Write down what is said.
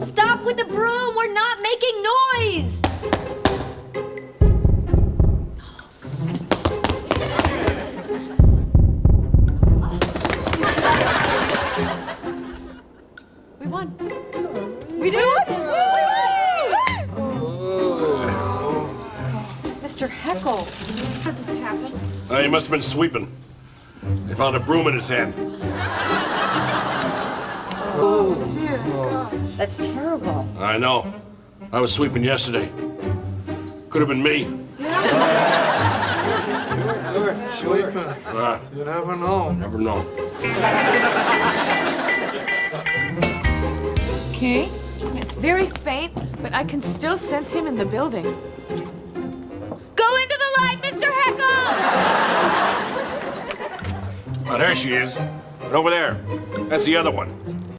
Stop with the broom! We're not making noise! We won. We did it! Mr. Heckles. How did this happen? He must have been sweeping. They found a broom in his hand. That's terrible. I know. I was sweeping yesterday. Could have been me. Sleeping. You never know. Never know. Okay. It's very faint, but I can still sense him in the building. Go into the light, Mr. Heckle! Oh, there she is. And over there. That's the other one.